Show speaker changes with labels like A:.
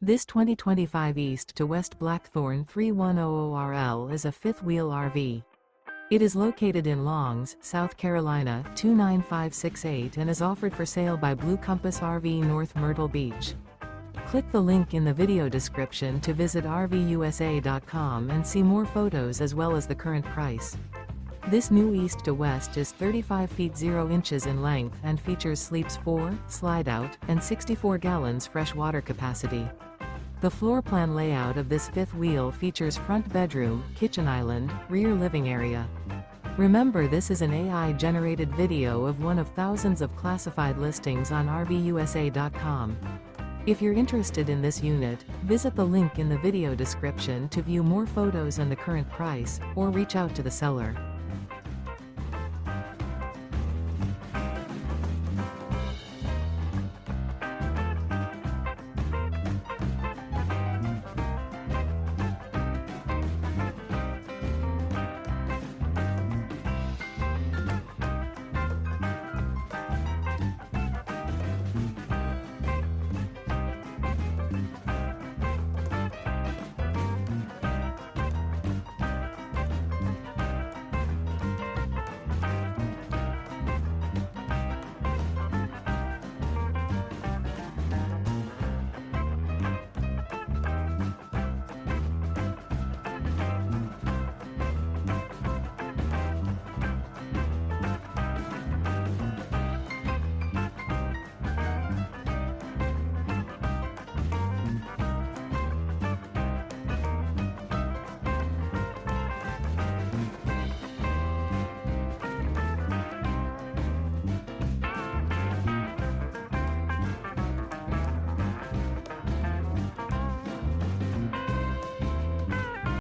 A: This 2025 East to West Blackthorn 3100RL is a fifth-wheel RV. It is located in Longs, South Carolina 29568 and is offered for sale by Blue Compass RV North Myrtle Beach. Click the link in the video description to visit RVUSA.com and see more photos as well as the current price. This new East to West is 35 feet 0 inches in length and features sleeps 4, slide-out, and 64 gallons fresh water capacity. The floor plan layout of this fifth wheel features front bedroom, kitchen island, rear living area. Remember, this is an AI-generated video of one of thousands of classified listings on RVUSA.com. If you're interested in this unit, visit the link in the video description to view more photos and the current price, or reach out to the seller.